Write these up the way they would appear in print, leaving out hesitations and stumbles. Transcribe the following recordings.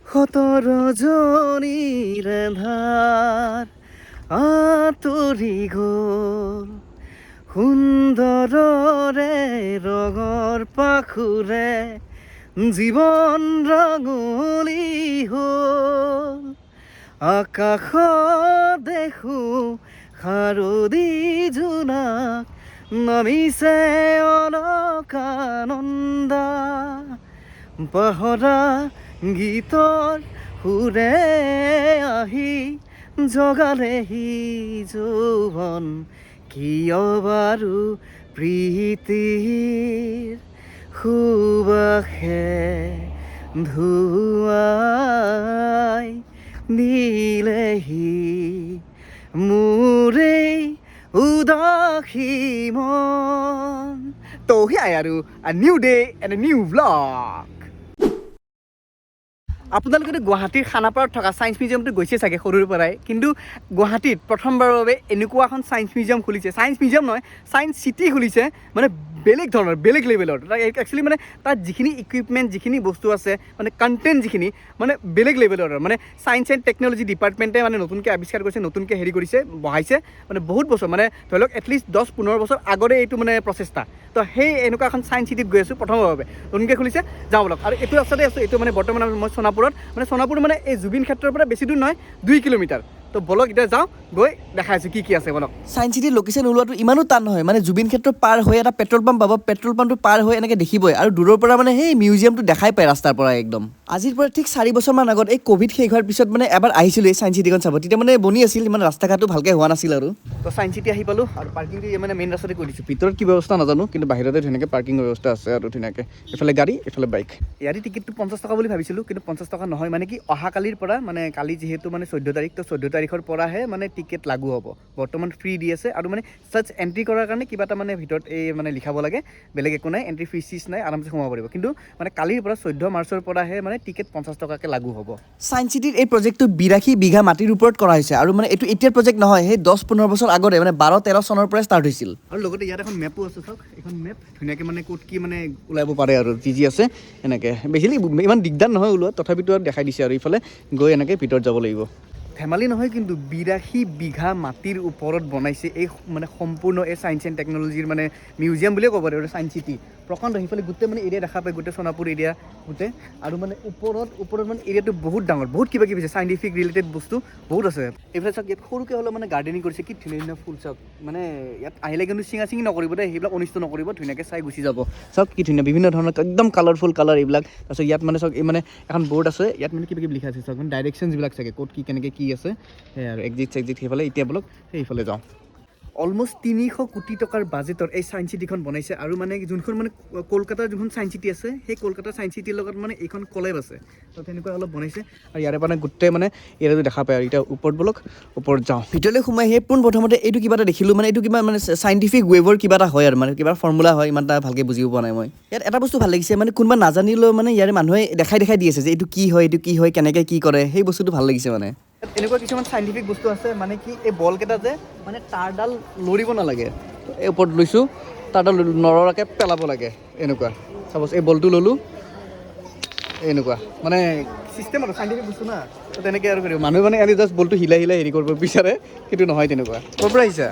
কত ৰজনীৰ ধাৰ আতৰি গ'ল সুন্দৰৰে ৰঙৰ পাখুৰে জীৱন ৰঙলী হ'ল আকাশত দেখোঁ শাৰদী জোনাক নামিছে অলকানন্দা পাহৰা গীতৰ সুৰে আহি জগালেহি যৌৱন কিয় বাৰু প্ৰীতিৰ সুবাসে ধুৱাই নিলেহি মোৰে উদাসী মন তো হিয়াই আৰু a new day and a new vlog আপোনালোকে গুৱাহাটীৰ খানাপাৰাত থকা ছায়েন্স মিউজিয়ামটো গৈছে চাগে সৰুৰ পৰাই কিন্তু গুৱাহাটীত প্ৰথমবাৰৰ বাবে এনেকুৱা এখন ছায়েন্স মিউজিয়াম খুলিছে ছায়েন্স মিউজিয়াম নহয় ছায়েন্স চিটি খুলিছে মানে বেলেগ ধৰণৰ বেলেগ লেভেলৰ একচুৱেলি মানে তাত যিখিনি ইকুইপমেণ্ট যিখিনি বস্তু আছে মানে কণ্টেণ্ট যিখিনি মানে বেলেগ লেভেলৰ মানে ছায়েন্স এণ্ড টেকন'লজি ডিপাৰ্টমেণ্টে মানে নতুনকৈ আৱিষ্কাৰ কৰিছে নতুনকৈ হেৰি কৰিছে বহাইছে মানে বহুত বছৰ মানে ধৰি লওক এটলিষ্ট 10-15 বছৰ আগৰে এইটো মানে প্ৰচেষ্টা তো সেই এনেকুৱা এখন ছায়েন্স চিটিত গৈ আছোঁ প্ৰথমৰ বাবে নতুনকৈ খুলিছে যাওঁ বলক আৰু এইটো ৰাস্তাতে আছোঁ এইটো মানে বৰ্তমান মই সোণাপুৰত মানে সোণাপুৰ মানে এই জুবিন ক্ষেত্ৰৰ পৰা বেছি দূৰ নহয় 2 কিলোমিটাৰ তো বলক এতিয়া যাওঁ গৈ দেখাই আছোঁ কি আছে বলক ছায়েন্স চিটিৰ লোকেশ্যন ওলোৱাটো ইমানো টান নহয় মানে জুবিন ক্ষেত্ৰ পাৰ হৈ এটা পেট্ৰল পাম্প পাব পেট্ৰল পাম্পটো পাৰ হৈ এনেকৈ দেখিবই আৰু দূৰৰ পৰা মানে সেই মিউজিয়ামটো দেখাই পায় ৰাস্তাৰ পৰা একদম আজিৰ পৰা ঠিক 4 বছৰমান আগত এই ক'ভিড শেষ হোৱাৰ পিছত মানে এবাৰ আহিছিলোঁ এই ছায়েন্স চিটিখন চাব তেতিয়া মানে বনি আছিল ইমান ৰাস্তা ঘাটো ভালকৈ হোৱা নাছিল আৰু তো ছায়েন্স চিটি আহি পালোঁ আৰু পাৰ্কিংটো মানে মেইন ৰাস্তাতে কৰি দিছোঁ ভিতৰত কি ব্যৱস্থা নাজানো কিন্তু বাহিৰতে ধুনীয়াকৈ পাৰ্কিঙৰ ব্যৱস্থা আছে আৰু ধুনীয়াকৈ এইফালে গাড়ী এইফালে বাইক ইয়াৰে টিকেটটো 50 টকা বুলি ভাবিছিলোঁ কিন্তু 50 টকা নহয় মানে কি অহাকালিৰ পৰা মানে কালি যিহেতু মানে 14 তাৰিখ তো 14 তাৰিখৰ পৰাহে মানে টিকেট লাগু হ'ব বৰ্তমান ফ্ৰী দি আছে আৰু মানে চাৰ্চ এণ্ট্ৰি কৰাৰ কাৰণে কিবা এটা মানে ভিতৰত এই মানে লিখাব লাগে বেলেগ একো নাই এণ্ট্ৰি ফিজ চিজ নাই আৰামছে সোমাব পাৰিব কিন্তু মানে কালিৰ পৰা 14 মাৰ্চৰ পৰাহে মানে টিকেট 50 টকাকৈ লাগু হ'ব ছায়েন্স চিটিৰ এই প্ৰজেক্টটো 82 বিঘা মাটিৰ ওপৰত কৰা হৈছে আৰু মানে এইটো এতিয়াৰ প্ৰজেক্ট নহয় সেই 10-15 বছৰ আগতে মানে 12-13 চনৰ পৰা ষ্টাৰ্ট হৈছিল আৰু লগতে ইয়াত এখন মেপো আছে চাওক এখন মেপ ধুনীয়াকৈ মানে ক'ত কি মানে ওলাব পাৰে আৰু যি আছে এনেকৈ বেছিলি ইমান দিগদাৰ নহয় ওলোৱা তথাপিতো আৰু দেখাই দিছে আৰু ইফালে গৈ এনেকৈ ভিতৰত যাব লাগিব ধেমালি নহয় কিন্তু 82 বিঘা মাটিৰ ওপৰত বনাইছে এই মানে সম্পূৰ্ণ এই ছায়েন্স এণ্ড টেকন'লজিৰ মানে মিউজিয়াম বুলিয়ে ক'ব পাৰি ছায়েন্স চিটি প্ৰকাণ্ড সেইফালে গোটেই মানে এৰিয়া দেখা পায় গোটেই সোণাপুৰ এৰিয়া গোটেই আৰু মানে ওপৰত মানে এৰিয়াটো বহুত ডাঙৰ বহুত কিবা কিবি আছে চাইণ্টিফিক ৰিলেটেড বস্তু বহুত আছে এইফালে চাওক ইয়াত সৰুকৈ হ'লেও মানে গাৰ্ডেনিং কৰিছে কি ধুনীয়া ধুনীয়া ফুল চাওক মানে ইয়াত আহিলে কিন্তু চিঙি নকৰিব দেই সেইবিলাক অনিষ্ট নকৰিব ধুনীয়াকৈ চাই গুচি যাব চাওক কি ধুনীয়া বিভিন্ন ধৰণৰ একদম কালাৰফুল কালাৰ এইবিলাক তাৰপিছত ইয়াত মানে চাওক এই মানে এখন বৰ্ড আছে ইয়াত মানে কিবা কিবি লিখা আছে চাওক মানে ডাইৰেকশ্যনছবিলাক চাগে ক'ত কি কেনেকৈ কি আছে সেই আৰু এক্সিট সেইফালে এতিয়া বলক সেইফালে যাওঁ অলমষ্ট 300 কোটি টকাৰ বাজেটৰ এই ছায়েন্স চিটিখন বনাইছে আৰু মানে যোনখন মানে কলকাতাৰ যোনখন ছায়েন্স চিটি আছে সেই কলকাতাৰ ছায়েন্স চিটিৰ লগত মানে এইখন কলেব আছে তো তেনেকুৱা অলপ বনাইছে আৰু ইয়াৰে মানে গোটেই মানে এৰিয়াটো দেখা পায় আৰু এতিয়া ওপৰত বলক ওপৰত যাওঁ ভিতৰলৈ সোমাই সেই পোনপ্ৰথমতে এইটো কিবা এটা দেখিলোঁ মানে এইটো কিবা মানে চাইণ্টিফিক ৱেভৰ কিবা এটা হয় আৰু মানে কিবা ফৰ্মুলা হয় ইমান এটা ভালকৈ বুজিব পৰা নাই মই ইয়াত এটা বস্তু ভাল লাগিছে মানে কোনোবা নাজানিলেও মানে ইয়াৰে মানুহে দেখাই দি আছে যে এইটো কি হয় কেনেকৈ কি কৰে সেই বস্তুটো ভাল লাগিছে মানে এনেকুৱা কিছুমান চাইণ্টিফিক বস্তু আছে মানে কি এই বলকেইটা যে মানে তাঁৰডাল লৰিব নালাগে এই ওপৰত লৈছোঁ তাঁৰডাল নৰৰাকৈ পেলাব লাগে এনেকুৱা চাপ'জ এই বলটো ল'লোঁ এনেকুৱা মানে চিষ্টেম আৰু চাইণ্টিফিক বস্তু না তো তেনেকৈ আৰু কৰিব মানুহে মানে এনে জাষ্ট বলটো হিলাই হেৰি কৰিব বিচাৰে সেইটো নহয় তেনেকুৱা ক'ৰ পৰা আহিছা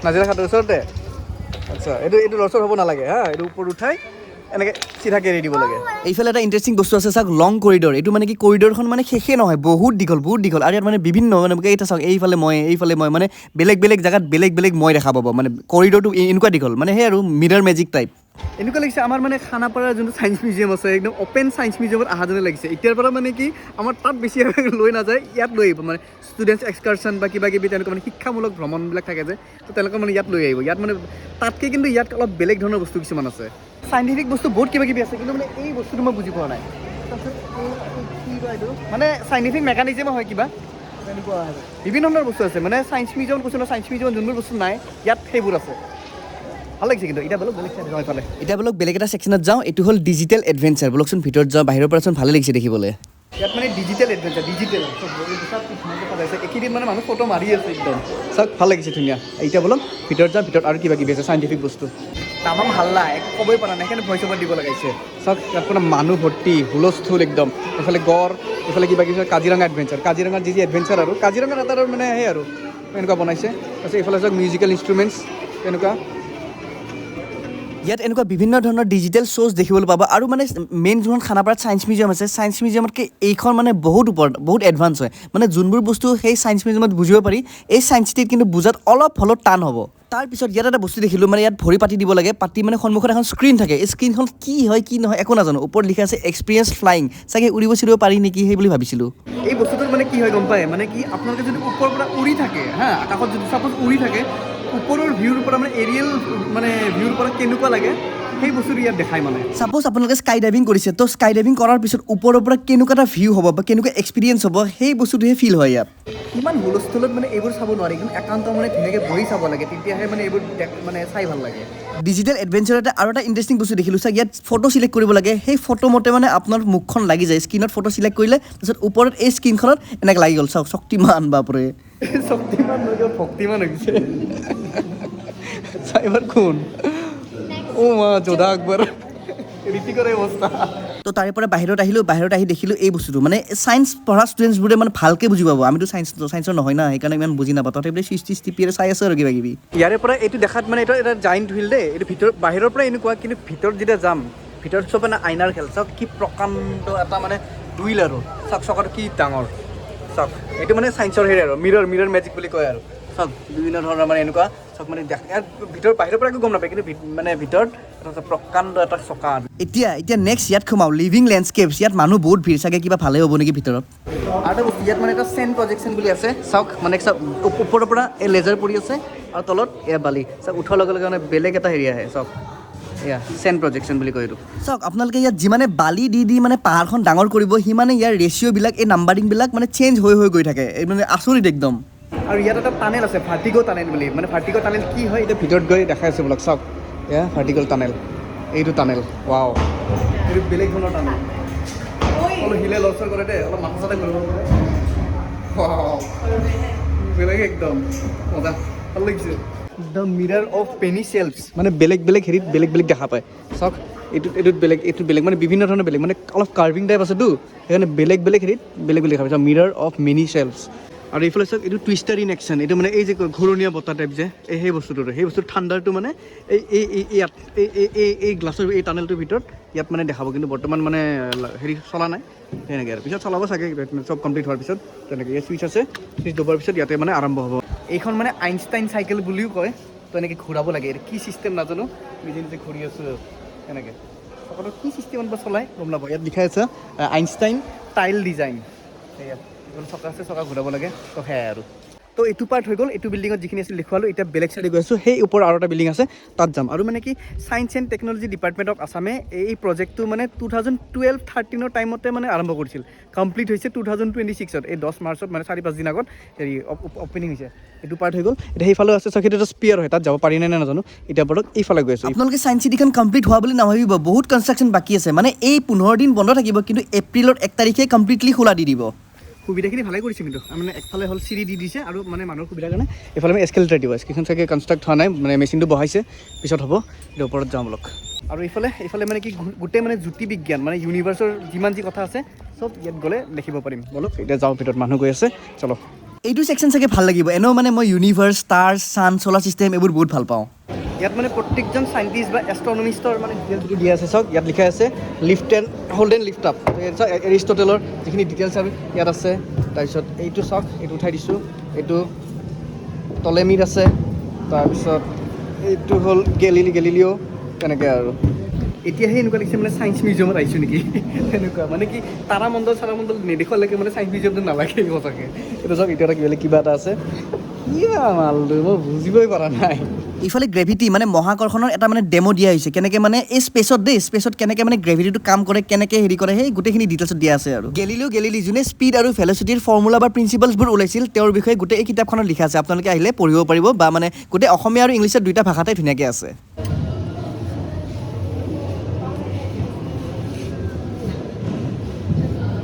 নাজিৰা ঘাটৰ ওচৰতে আচ্ছা এইটো লৰচৰ হ'ব নালাগে হা এইটো ওপৰত উঠাই এনেকৈ চিধাকৈ এৰি দিব লাগে এইফালে এটা ইণ্টাৰেষ্টিং বস্তু আছে চাওক লং কৰিডৰ এইটো মানে কি কৰিডৰখন মানে শেষে নহয় বহুত দীঘল আৰু ইয়াত মানে বিভিন্ন মানে এটা চাওক এইফালে মই মানে বেলেগ জেগাত বেলেগ মই দেখা পাব মানে কৰিডৰটো এনেকুৱা দীঘল মানে সেই আৰু মিৰাৰ মেজিক টাইপ এনেকুৱা লাগিছে আমাৰ মানে খানাপাৰাৰ যোনটো ছায়েন্স মিউজিয়াম আছে একদম অ'পেন ছায়েন্স মিউজিয়ামত অহা যেনে লাগিছে এতিয়াৰ পৰা মানে কি আমাৰ তাত বেছি লৈ নাযায় ইয়াত লৈ আহিব মানে ষ্টুডেণ্টছ এক্সকাৰ্ছন বা কিবা কিবি তেনেকুৱা মানে শিক্ষামূলক ভ্ৰমণবিলাক থাকে যে তো তেওঁলোকে মানে ইয়াত লৈ আহিব ইয়াত মানে তাতকৈ কিন্তু ইয়াত অলপ বেলেগ ধৰণৰ বস্তু কিছুমান আছে চাইণ্টিফিক বস্তু বহুত কিবা কিবি আছে কিন্তু মানে এই বস্তুটো মই বুজি পোৱা নাই তাৰপিছত কিবা এইটো মানে চাইণ্টিফিক মেকানিজম হয় কিবা তেনেকুৱা বিভিন্ন ধৰণৰ বস্তু আছে মানে ছায়েন্স মিউজিয়ামত কৈছোঁ ন ছায়েন্স মিউজিয়ামত যোনবোৰ বস্তু নাই ইয়াত সেইবোৰ আছে ভাল লাগিছে কিন্তু এতিয়া বলক বেলেগ এটা ছেকশ্যনত যাওঁ এইটো হ'ল ডিজিটেল এডভেঞ্চাৰ বলকচোন ভিতৰত যাওঁ বাহিৰৰ পৰাচোন ভালে লাগিছে দেখিবলৈ ইয়াত মানে ডিজিটেল এডভেঞ্চাৰ ডিজিটেল এইকেইদিন মানে মানুহ ফটো মাৰি আছে একদম চাওক ভাল লাগিছে ধুনীয়া এতিয়া বলক ভিতৰত যাওঁ ভিতৰত আৰু কিবা কিবি আছে চাইণ্টিফিক বস্তু তামাম হাল্লা একো ক'বই পৰা নাই সেইকাৰণে ভইচ অভাৰ দিব লগাইছে চাওক ইয়াত পৰা মানুহ ভৰ্তি হুলস্থুল একদম এইফালে গড় এইফালে কিবা কিবি কাজিৰঙা এডভেঞ্চাৰ কাজিৰঙাৰ যি এডভেঞ্চাৰ আৰু কাজিৰঙাৰ এটা মানে সেই আৰু এনেকুৱা বনাইছে তাৰপিছত এইফালে চাওক মিউজিকেল ইনষ্ট্ৰুমেণ্টছ তেনেকুৱা ইয়াত এনেকুৱা বিভিন্ন ধৰণৰ ডিজিটেল শ্ব'জ দেখিবলৈ পাবা আৰু মানে মেইন যোনখন খানাপাৰাত ছায়েন্স মিউজিয়াম আছে ছায়েন্স মিউজিয়ামতকৈ এইখন মানে বহুত ওপৰত বহুত এডভান্স হয় মানে যোনবোৰ বস্তু সেই ছায়েন্স মিউজিয়ামত বুজিব পাৰি এই ছায়েন্স চিটিত কিন্তু বুজাত অলপ হ'লেও টান হ'ব তাৰপিছত ইয়াত এটা বস্তু দেখিলোঁ মানে ইয়াত ভৰি পাতি দিব লাগে পাতি মানে সন্মুখত এখন স্ক্ৰীণ থাকে এই স্ক্ৰীণখন কি হয় কি নহয় একো নাজানো ওপৰত লিখা আছে এক্সপিৰিয়েঞ্চ ফ্লাইং চাগে উৰিব চুৰিব পাৰি নেকি সেই বুলি ভাবিছিলোঁ এই বস্তুটোৰ মানে কি হয় গম পায় মানে কি আপোনালোকে যদি ওপৰৰ পৰা উৰি থাকে হা আকাশত যদি চাপ'জ উৰি থাকে ওপৰৰ ভিউৰ পৰা মানে এৰিয়েল মানে ভিউৰ পৰা কেনেকুৱা লাগে সেই বস্তুটো ইয়াত দেখায় মানে চাপ'জ আপোনালোকে স্কাই ডাইভিং কৰিছে তো স্কাই ডাইভিং কৰাৰ পিছত ওপৰৰ পৰা কেনেকুৱা এটা ভিউ হ'ব বা কেনেকুৱা এক্সপিৰিয়েঞ্চ হ'ব সেই বস্তুটোহে ফিল হয় ইয়াত ইমান হুলস্থুলত মানে এইবোৰ চাব নোৱাৰি কিন্তু একান্ত মানে ধুনীয়াকৈ বহি চাব লাগে তেতিয়াহে মানে এইবোৰ মানে চাই ভাল লাগে ডিজিটেল এডভেঞ্চাৰতে আৰু এটা ইণ্টাৰেষ্টিং বস্তু দেখিলোঁ চাওক ইয়াত ফটো চিলেক্ট কৰিব লাগে সেই ফটো মতে মানে আপোনাৰ মুখখন লাগি যায় স্ক্ৰীণত ফটো চিলেক্ট কৰিলে তাৰপিছত ওপৰত এই স্ক্ৰীণখনত এনেকৈ লাগি গ'ল চাওক শক্তিমান বাপৰে শক্তিমান নহয় ভক্তিমান হৈ গৈছে চাইবাৰ কোন যোধা আকবৰ ঋতিকৰ অৱস্থা তো তাৰে পৰা বাহিৰত আহি দেখিলোঁ এই বস্তুটো মানে ছায়েন্স পঢ়া ষ্টুডেণ্টছবোৰে মানে ভালকৈ বুজি পাব আমিতো ছায়েন্সৰ নহয় না সেইকাৰণে ইমান বুজি নাপাওঁ তথাপি চুইচ টিপিৰে চাই আছোঁ আৰু কিবা কিবি ইয়াৰে পৰা এইটো দেখাত মানে এইটো এটা জাইণ্ট হুইল দেই এইটো ভিতৰত বাহিৰৰ পৰা এনেকুৱা কিন্তু ভিতৰত যেতিয়া যাম ভিতৰত চব মানে আইনাৰ খেল চাওক কি প্ৰকাণ্ড এটা মানে হুইল আৰু চাওক চকাটো কি ডাঙৰ চাওক এইটো মানে ছায়েন্সৰ হেৰি আৰু মিৰৰ মেজিক বুলি কয় আৰু চাওক বিভিন্ন ধৰণৰ মানে এনেকুৱা চাওক মানে ইয়াৰ ভিতৰত বাহিৰৰ পৰা একো গম নাপায় কিন্তু মানে ভিতৰত এটা প্ৰকাণ্ড এটা চকা এতিয়া নেক্সট ইয়াত সোমাওঁ লিভিং লেণ্ডস্কেপছ ইয়াত মানুহ বহুত ভিৰ চাগে কিবা ভালেই হ'ব নেকি ভিতৰত আৰু এটা বস্তু ইয়াত মানে এটা চেন প্ৰজেকশ্যন বুলি আছে চাওক মানে চাওক ওপৰৰ পৰা এই লেজাৰ পৰি আছে আৰু তলত এয়া বালি চাওক উঠাৰ লগে লগে মানে বেলেগ এটা হেৰি আহে চাওক এয়া চেন প্ৰজেকশ্যন বুলি কয় এইটো চাওক আপোনালোকে ইয়াত যিমানে বালি দি মানে পাহাৰখন ডাঙৰ কৰিব সিমানে ইয়াৰ ৰেচিঅ'বিলাক এই নাম্বাৰিংবিলাক মানে চেঞ্জ হৈ গৈ থাকে মানে আচৰিত একদম আৰু ইয়াত এটা টানেল আছে ভাৰ্টিগো টানেল বুলি মানে ভাৰ্টিগো টানেল কি হয় এতিয়া ভিতৰত গৈ দেখাই আছে বোলক চাওক এয়া ভাৰ্টিগল টানেল এইটো টানেল ৱাও এইটো বেলেগ ধৰণৰ টানেল অলপ হিলে লৰচৰ কৰে দেই অলপ মাথা চাথা কৰিব পাৰে বেলেগ একদম মজা ভাল লাগিছে দ্য মিৰাৰ অফ পেনি চেল্ফছ মানে বেলেগ হেৰিত বেলেগ দেখা পায় চাওক এইটোত বেলেগ মানে বিভিন্ন ধৰণৰ বেলেগ মানে অলপ কাৰ্ভিং টাইপ আছেতো সেইকাৰণে বেলেগ হেৰিত বেলেগ দেখা পায় মিৰাৰ অফ মেনি চেল্ফছ আৰু এইফালে চাওক এইটো টুইষ্টাৰ ইন একশ্যন এইটো মানে এই যে ঘূৰণীয়া বতাহ টাইপ যে সেই বস্তুটো ঠাণ্ডাৰটো মানে ইয়াত এই গ্লাছৰ এই টানেলটোৰ ভিতৰত ইয়াত মানে দেখাব কিন্তু বৰ্তমান মানে হেৰি চলা নাই তেনেকৈ আৰু পিছত চলাব চাগে চব কমপ্লিট হোৱাৰ পিছত তেনেকৈ ইয়াত চুইচ আছে চুইচ দবোৱাৰ পিছত ইয়াতে মানে আৰম্ভ হ'ব এইখন মানে আইনষ্টাইন চাইকেল বুলিও কয় তো এনেকৈ ঘূৰাব লাগে এইটো কি চিষ্টেম নাজানো নিজে ঘূৰি আছোঁ এনেকৈ সকলো কি চিষ্টেমত বা চলাই গম নাপাওঁ ইয়াত লিখাই আছে আইনষ্টাইন টাইল ডিজাইন সেয়া চকা আছে চকা ঘূৰাব লাগে তো সেয়াই আৰু তো এইটো পাৰ্ট হৈ গ'ল এইটো বিল্ডিঙত যিখিনি আছিল দেখুৱালোঁ এতিয়া বেলেগ চাইডে গৈ আছোঁ সেই ওপৰত আৰু এটা বিল্ডিং আছে তাত যাম আৰু মানে কি science and technology department of আছামে এই প্ৰজেক্টটো মানে 2012-13 টাইমতে মানে আৰম্ভ কৰিছিল কমপ্লিট হৈছে 2026 এই 10 মাৰ্চত মানে 4-5 দিন আগত হেৰি অপেনিং হৈছে এইটো পাৰ্ট হৈ গ'ল এতিয়া সেইফালে আছে চাগে এটা স্পিয়াৰ হয় তাত যাব পাৰি নে নাজানো এতিয়া বৰক এইফালে গৈ আছোঁ আপোনালোকে ছায়েন্স চিটিখন কমপ্লিট হোৱা বুলি নাভাবিব বহুত কনষ্ট্ৰাকশ্যন বাকী আছে মানে এই 15 দিন বন্ধ থাকিব কিন্তু এপ্ৰিলৰ 1 তাৰিখে কমপ্লিটলি খোলা দি দিব সুবিধাখিনি ভালে কৰিছে কিন্তু মানে একফালে হ'ল চিৰি দি দিছে আৰু মানে মানুহৰ সুবিধাৰ কাৰণে এইফালে আমি এস্কেলেটাৰ দিব এইখন চাগে কনষ্ট্ৰাক্ট হোৱা নাই মানে মেচিনটো বহাইছে পিছত হ'ব এতিয়া ওপৰত যাওঁ বলক আৰু এইফালে মানে কি গোটেই মানে জ্যোতি বিজ্ঞান মানে ইউনিভাৰ্চৰ যিমান যি কথা আছে চব ইয়াত গ'লে দেখিব পাৰিম বলক এতিয়া যাওঁ ভিতৰত মানুহ গৈ আছে চলো এইটো ছেকশ্যন চাগে ভাল লাগিব এনেও মানে মই ইউনিভাৰ্চ ষ্টাৰ ছান চ'লাৰ ছিষ্টেম এইবোৰ বহুত ভাল পাওঁ ইয়াত মানে প্ৰত্যেকজন চাইণ্টিষ্ট বা এষ্ট্ৰনমিষ্টৰ মানে ডিটেইলছ দিয়া আছে চাওক ইয়াত লিখা আছে lift and hold and lift up এৰিষ্টটেলৰ যিখিনি ডিটেইলছ আৰু ইয়াত আছে তাৰপিছত এইটো চাওক এইটো উঠাই দিছোঁ এইটো টলেমিৰ আছে তাৰপিছত এইটো হ'ল গেলিলিঅ' তেনেকৈ আৰু এতিয়াহে এনেকুৱা লাগিছে মানে ছায়েন্স মিউজিয়ামত আহিছোঁ নেকি তেনেকুৱা মানে কি তাৰামণ্ডল নেদেখুৱালৈকে মানে ছায়েন্স মিউজিয়ামটো নালাগে সঁচাকৈ এইটো চাওক এতিয়া কিবা এটা আছে মই বুজিবই পৰা নাই ইফালে গ্ৰেভিটি মানে মহাকৰ্ষণৰ এটা মানে ডেমো দিয়া হৈছে কেনেকৈ মানে এই স্পেচত কেনেকৈ মানে গ্ৰেভিটিটো কাম কৰে কেনেকৈ হেৰি কৰে সেই গোটেইখিনি ডিটেইলছত দিয়া আছে আৰু গেলিলি যোনে স্পীড আৰু ভেলচিটিৰ ফৰ্মুলা বা প্ৰিন্সিপালছবোৰ ওলাইছিল তেওঁৰ বিষয়ে গোটেই এই কিতাপখনত লিখা আছে আপোনালোকে আহিলে পঢ়িব পাৰিব বা মানে গোটেই অসমীয়া আৰু ইংলিছত দুইটা ভাষাতে ধুনীয়াকৈ আছে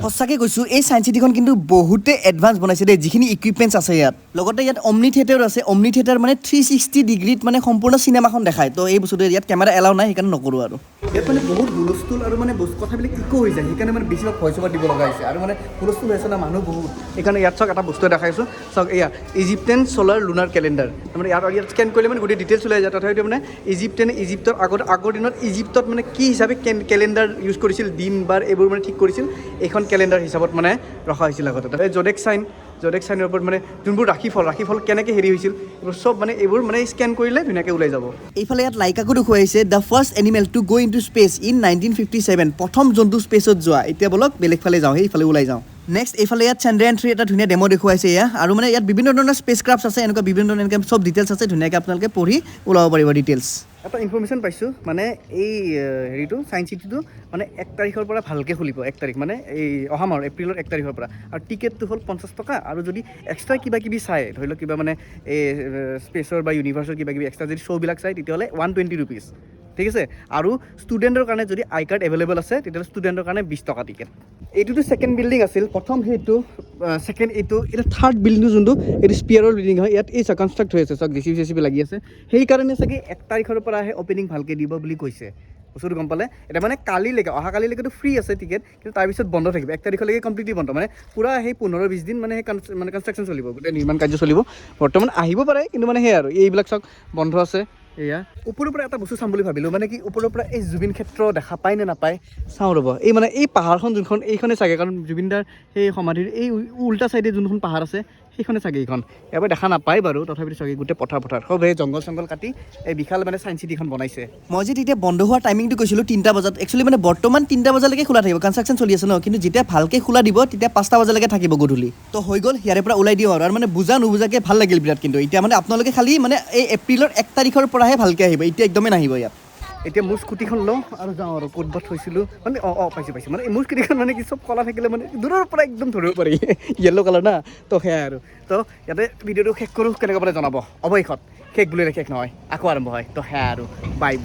সঁচাকৈ কৈছোঁ এই ছায়েন্স চিটিখন কিন্তু বহুতে এডভান্স বনাইছে দেই যিখিনি ইকুইপমেণ্টছ আছে ইয়াত লগতে ইয়াত অমনি থিয়েটাৰো আছে অমনি থিয়েটাৰ মানে 360 ডিগ্ৰীত মানে সম্পূৰ্ণ চিনেমাখন দেখায় তো এই বস্তুটো ইয়াত কেমেৰা এলাও নাই সেইকাৰণে নকৰোঁ আৰু ইয়াত মানে বহুত হুলস্থুল আৰু মানে কথাবিলাক ইকো হৈ যায় সেইকাৰণে মানে বেছিভাগ ভইচ অভাৰ দিব লগা হৈছে আৰু মানে হুলস্থুল হৈছে না মানুহ বহুত সেইকাৰণে ইয়াত চাওক এটা বস্তু দেখাইছোঁ চাওক এয়া ইজিপ্টেন চ'লাৰ লুনাৰ কেলেণ্ডাৰ মানে ইয়াত স্কেন কৰিলে মানে গোটেই ডিটেইলছ ওলাই যায় তথাপিতো মানে ইজিপ্তৰ আগৰ দিনত ইজিপ্তত মানে কি হিচাপে কেলেণ্ডাৰ ইউজ কৰিছিল দিন বাৰ এইবোৰ মানে ঠিক কৰিছিল এইখন কেলেণ্ডাৰ হিচাপত মানে ৰখা হৈছিল আগতে জোডেক চাইনৰ ওপৰত মানে যোনবোৰ ৰাশিফল কেনেকৈ হেৰি হৈছিল এইবোৰ চব মানে এইবোৰ মানে স্কেন কৰিলে ধুনীয়াকৈ ওলাই যাব এইফালে ইয়াত লাইকাকো দেখুৱাইছে দ্য ফাৰ্ষ্ট এনিমেল টু গ' ইন টু স্পেচ ইন 1957 প্ৰথম জন্তু স্পেচত যোৱা এতিয়া বলক বেলেগ ফালে যাওঁ সেইফালে ওলাই যাওঁ নেক্সট এইফালে ইয়াত চন্দ্ৰয়ান 3 এটা ধুনীয়া ডেমো দেখুৱাইছে এয়া আৰু মানে ইয়াত বিভিন্ন ধৰণৰ স্পেচ ক্ৰাফ্টছ আছে এনেকুৱা বিভিন্ন ধৰণৰ এনেকৈ চব ডিটেইলছ আছে ধুনীয়াকৈ আপোনালোকে পঢ়ি ওলাব পাৰিব ডিটেইলছ এটা ইনফৰমেশ্যন পাইছোঁ মানে এই হেৰিটো ছায়েন্স চিটিটো মানে 1 তাৰিখৰ পৰা ভালকৈ খুলিব 1 তাৰিখ মানে এই অহা মাহৰ এপ্ৰিলৰ 1 তাৰিখৰ পৰা আৰু টিকেটটো হ'ল 50 টকা আৰু যদি এক্সট্ৰা কিবা কিবি চাই ধৰি লওক কিবা মানে এই স্পেচৰ বা ইউনিভাৰ্চৰ কিবা কিবি এক্সট্ৰা যদি শ্ব'বিলাক চাই তেতিয়াহ'লে 120 ৰুপিজ ঠিক আছে আৰু ষ্টুডেণ্টৰ কাৰণে যদি আই কাৰ্ড এভেইলেবল আছে তেতিয়াহ'লে ষ্টুডেণ্টৰ কাৰণে 20 টকা টিকেট এইটোতো ছেকেণ্ড বিল্ডিং আছিল প্ৰথম সেইটো ছেকেণ্ড এইটো থাৰ্ড বিল্ডিংটো যোনটো এইটো স্পিয়াৰৰ বিল্ডিং হয় ইয়াত এই কনষ্ট্ৰাক্ট হৈ আছে চাওক জেচিবি লাগি আছে সেইকাৰণে চাগে 1 তাৰিখৰ পৰাহে অপেনিং ভালকৈ দিব বুলি কৈছে বস্তুটো গম পালে এতিয়া মানে কালিলৈকে অহা কালিলৈকেতো ফ্ৰী আছে টিকেট কিন্তু তাৰপিছত বন্ধ থাকিব 1 তাৰিখলৈকে কমপ্লিটলি বন্ধ মানে পুৰা সেই 15-20 দিন মানে সেই মানে কনষ্ট্ৰাকশ্যন চলিব গোটেই নিৰ্মাণ কাৰ্য চলিব বৰ্তমান আহিব পাৰে কিন্তু মানে সেই আৰু এইবিলাক চাওক বন্ধ আছে এয়া ওপৰৰ পৰা এটা বস্তু চাম বুলি ভাবিলোঁ মানে কি ওপৰৰ পৰা এই জুবিন ক্ষেত্ৰ দেখা পায় নে নাপায় চাওঁ ৰ'ব এই মানে এই পাহাৰখন যোনখন এইখনে চাগে কাৰণ জুবিনদাৰ সেই সমাধিৰ এই উল্টা চাইডে যোনখন পাহাৰ আছে সেইখনে চাগে এইখন ইয়াৰ দেখা নাপায় বাৰু তথাপিতো চাগে গোটেই পথাৰ সব এই জংঘল কাটি এই বিশাল মানে ছায়েন্স চিটিখন বনাইছে মই যে তেতিয়া বন্ধ হোৱাৰ টাইমিংটো কৈছিলোঁ 3টা বজাত একচুৱেলি মানে বৰ্তমান 3টা বজালৈকে খোলা থাকিব কনষ্ট্ৰাকশ্যন চলি আছে ন কিন্তু যেতিয়া ভালকৈ খোলা দিব তেতিয়া 5টা বজালৈকে থাকিব গধূলি তো হৈ গ'ল ইয়াৰে পৰা ওলাই দিওঁ আৰু মানে বুজা নুবুজাকৈ ভাল লাগিল বিৰাট কিন্তু এতিয়া মানে আপোনালোকে খালি মানে এই এপ্ৰিলৰ 1 তাৰিখৰ পৰাহে ভালকৈ আহিব এতিয়া একদমেই নাহিব ইয়াত এতিয়া মোৰ স্কুটিখন লওঁ আৰু যাওঁ আৰু ক'তবাত থৈছিলোঁ মানে পাইছোঁ মানে মোৰ স্কুটিখন মানে কি চব কলা থাকিলে মানে দূৰৰ পৰা একদম ধৰিব পাৰি য়েল্ল' কালাৰ না তো সেয়াই আৰু তো ইয়াতে ভিডিঅ'টো শেষ কৰোঁ কেনেকৈ পালে জনাব অৱশেষত শেষ বুলিলে শেষ নহয় আকৌ আৰম্ভ হয় তো সেয়াই আৰু বাই